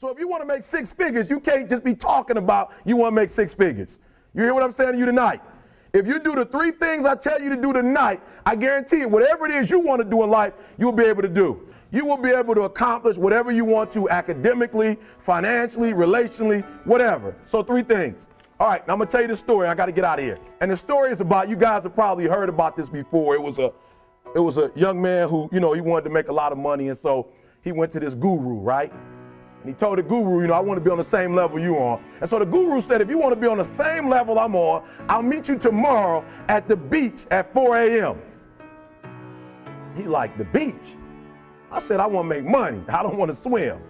So if you want to make six figures, you can't just be talking about you want to make six figures. You hear what I'm saying to you tonight? If you do the three things I tell you to do tonight, I guarantee you, whatever it is you want to do in life, you'll be able to do. You will be able to accomplish whatever you want to academically, financially, relationally, whatever. So three things. All right, now I'm going to tell you the story. I got to get out of here. And the story is about, you guys have probably heard about this before. It was a young man who, he wanted to make a lot of money. And so he went to this guru, right? And he told the guru, I want to be on the same level you're on. And so the guru said, if you want to be on the same level I'm on, I'll meet you tomorrow at the beach at 4 a.m. He liked the beach. I said, I want to make money. I don't want to swim.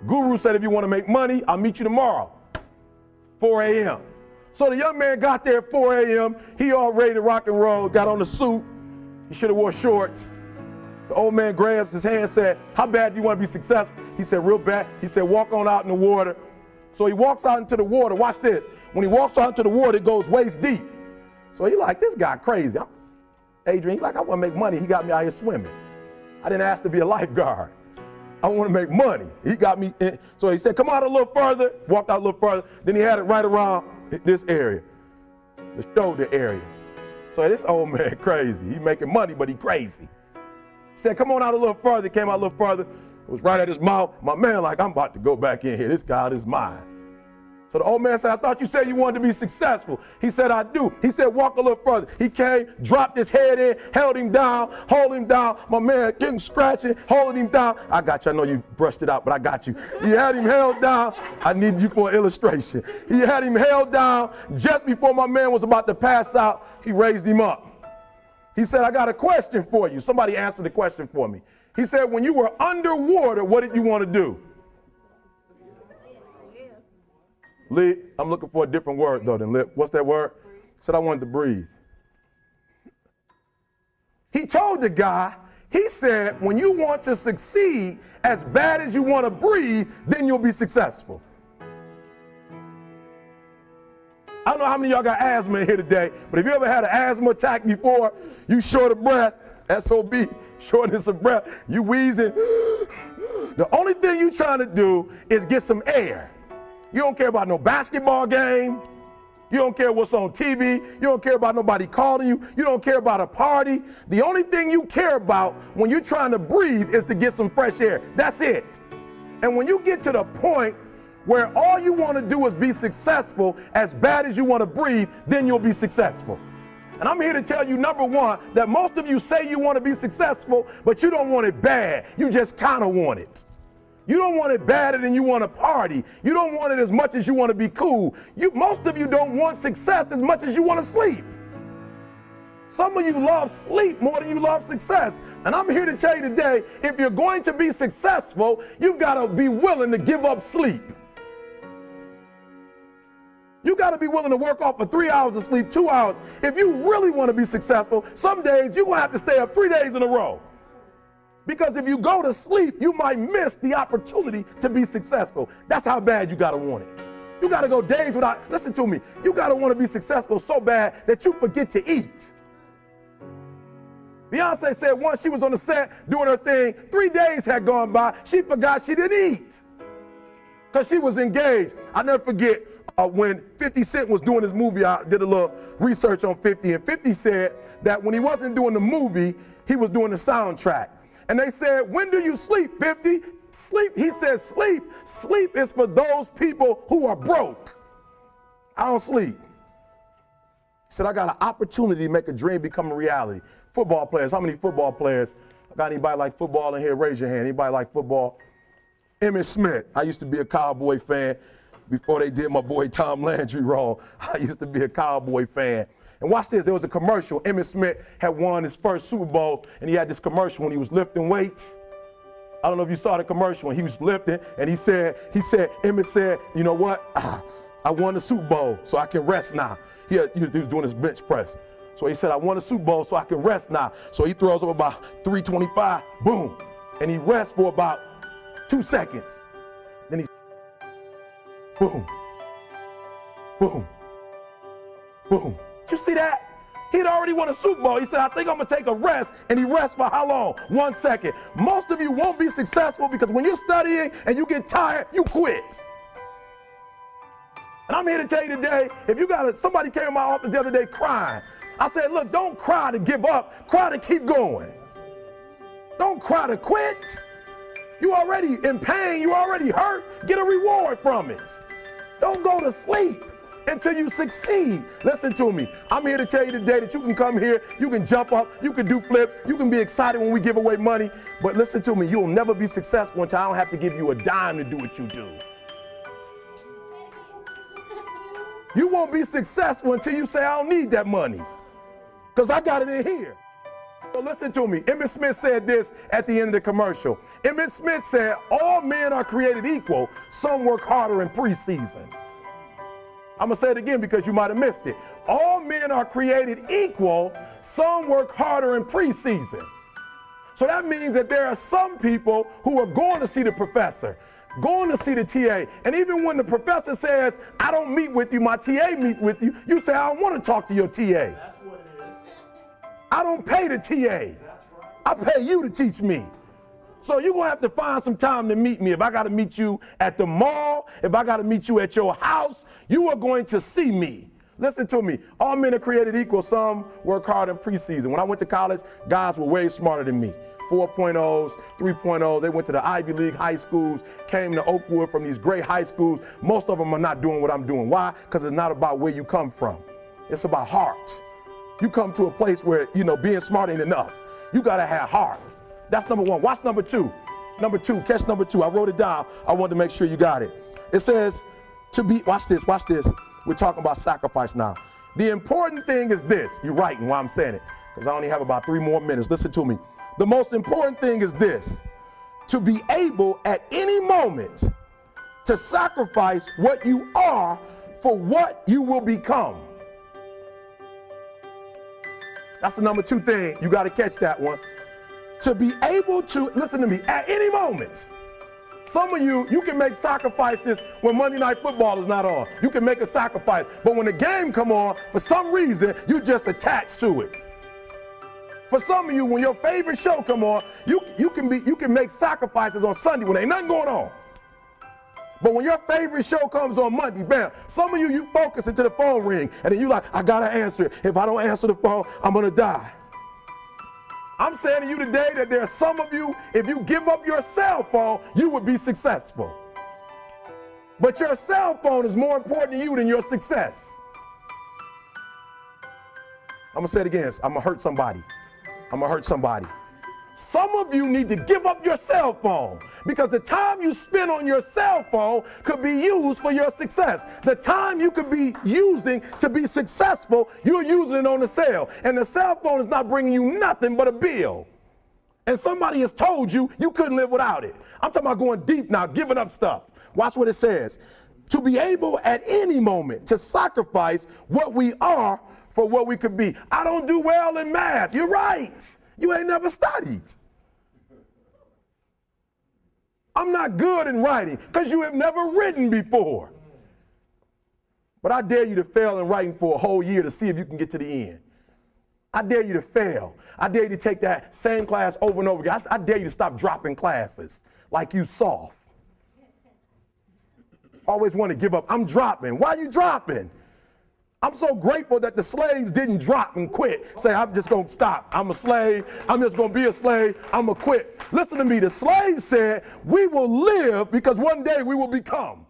Guru said, if you want to make money, I'll meet you tomorrow, 4 a.m. So the young man got there at 4 a.m. He all ready to rock and roll, got on the suit. He should have wore shorts. The old man grabs his hand and said, how bad do you want to be successful? He said, real bad. He said, walk on out in the water. So he walks out into the water. Watch this. When he walks out into the water, it goes waist deep. So he like, this guy crazy. Adrian, he like, I want to make money. He got me out here swimming. I didn't ask to be a lifeguard. I want to make money. He got me in. So he said, come out a little further, walked out a little further. Then he had it right around this area, the shoulder area. So this old man crazy. He making money, but he crazy. He said, come on out a little further. Came out a little further. It was right at his mouth. My man like, I'm about to go back in here. This God is mine. So the old man said, I thought you said you wanted to be successful. He said, I do. He said, walk a little further. He came, dropped his head in, held him down, hold him down. My man getting scratching, holding him down. I got you. I know you brushed it out, but I got you. He had him held down. I need you for an illustration. He had him held down. Just before my man was about to pass out, he raised him up. He said, I got a question for you. Somebody answered the question for me. He said, when you were underwater, what did you want to do? Lee, I'm looking for a different word though than lip. What's that word? He said, I wanted to breathe. He told the guy, he said, when you want to succeed as bad as you want to breathe, then you'll be successful. I don't know how many of y'all got asthma in here today, but if you ever had an asthma attack before, you short of breath, SOB, shortness of breath, you wheezing. The only thing you trying to do is get some air. You don't care about no basketball game. You don't care what's on TV. You don't care about nobody calling you. You don't care about a party. The only thing you care about when you're trying to breathe is to get some fresh air. That's it. And when you get to the point where all you want to do is be successful as bad as you want to breathe, then you'll be successful. And I'm here to tell you, number one, that most of you say you want to be successful, but you don't want it bad. You just kind of want it. You don't want it badder than you want to party. You don't want it as much as you want to be cool. Most of you don't want success as much as you want to sleep. Some of you love sleep more than you love success. And I'm here to tell you today, if you're going to be successful, you've got to be willing to give up sleep. You got to be willing to work off for 3 hours of sleep, 2 hours. If you really want to be successful, some days you're going to have to stay up 3 days in a row. Because if you go to sleep, you might miss the opportunity to be successful. That's how bad you got to want it. You got to go days without, listen to me, you got to want to be successful so bad that you forget to eat. Beyonce said once she was on the set doing her thing, 3 days had gone by, she forgot she didn't eat because she was engaged. I'll never forget when 50 Cent was doing his movie, I did a little research on 50, and 50 said that when he wasn't doing the movie, he was doing the soundtrack. And they said, when do you sleep, 50? Sleep, he said, sleep. Sleep is for those people who are broke. I don't sleep. He said, I got an opportunity to make a dream become a reality. Football players, how many football players? I got anybody like football in here? Raise your hand. Anybody like football? Emmitt Smith. I used to be a Cowboy fan before they did my boy Tom Landry wrong. I used to be a Cowboy fan. And watch this, there was a commercial. Emmitt Smith had won his first Super Bowl, and he had this commercial when he was lifting weights. I don't know if you saw the commercial when he was lifting, and Emmitt said, you know what? I won the Super Bowl, so I can rest now. He was doing his bench press. So he said, I won the Super Bowl, so I can rest now. So he throws up about 325, boom, and he rests for about 2 seconds. Then he, boom, boom, boom. Did you see that? He'd already won a Super Bowl. He said, I think I'm going to take a rest. And he rests for how long? 1 second. Most of you won't be successful because when you're studying and you get tired, you quit. And I'm here to tell you today, if you got somebody came in my office the other day crying. I said, look, don't cry to give up. Cry to keep going. Don't cry to quit. You already in pain. You already hurt. Get a reward from it. Don't go to sleep until you succeed. Listen to me. I'm here to tell you today that you can come here, you can jump up, you can do flips, you can be excited when we give away money. But listen to me, you'll never be successful until I don't have to give you a dime to do what you do. You won't be successful until you say, I don't need that money, because I got it in here. So listen to me. Emmett Smith said this at the end of the commercial. Emmett Smith said, all men are created equal. Some work harder in preseason. I'm going to say it again because you might have missed it. All men are created equal. Some work harder in preseason. So that means that there are some people who are going to see the professor, going to see the TA. And even when the professor says, I don't meet with you, my TA meets with you, you say, I don't want to talk to your TA. That's what it is. I don't pay the TA. That's right. I pay you to teach me. So you're going to have to find some time to meet me. If I got to meet you at the mall, if I got to meet you at your house, you are going to see me. Listen to me. All men are created equal. Some work hard in preseason. When I went to college, guys were way smarter than me. 4.0s, 3.0s. They went to the Ivy League high schools, came to Oakwood from these great high schools. Most of them are not doing what I'm doing. Why? Because it's not about where you come from. It's about heart. You come to a place where, being smart ain't enough. You got to have heart. That's number one. Watch number two. Number two, catch number two. I wrote it down. I wanted to make sure you got it. It says to be, watch this. We're talking about sacrifice now. The important thing is this. You're writing while I'm saying it, because I only have about 3 more minutes. Listen to me. The most important thing is this: to be able at any moment to sacrifice what you are for what you will become. That's the number 2 thing. You got to catch that one. To be able to, listen to me, at any moment. Some of you can make sacrifices when Monday Night Football is not on. You can make a sacrifice. But when the game come on, for some reason, you just attached to it. For some of you, when your favorite show come on, you can make sacrifices on Sunday when ain't nothing going on. But when your favorite show comes on Monday, bam, some of you focus until the phone ring, and then you like, I gotta answer it. If I don't answer the phone, I'm gonna die. I'm saying to you today that there are some of you, if you give up your cell phone, you would be successful. But your cell phone is more important to you than your success. I'm gonna say it again. I'm gonna hurt somebody. Some of you need to give up your cell phone, because the time you spend on your cell phone could be used for your success. The time you could be using to be successful, you're using it on the cell. And the cell phone is not bringing you nothing but a bill. And somebody has told you you couldn't live without it. I'm talking about going deep now, giving up stuff. Watch what it says. To be able at any moment to sacrifice what we are for what we could be. I don't do well in math. You're right. You ain't never studied. I'm not good in writing because you have never written before. But I dare you to fail in writing for a whole year to see if you can get to the end. I dare you to fail. I dare you to take that same class over and over again. I dare you to stop dropping classes like you soft. Always want to give up. I'm dropping. Why are you dropping? I'm so grateful that the slaves didn't drop and quit. Say, I'm just going to stop. I'm a slave. I'm just going to be a slave. I'm going to quit. Listen to me. The slaves said, we will live because one day we will become.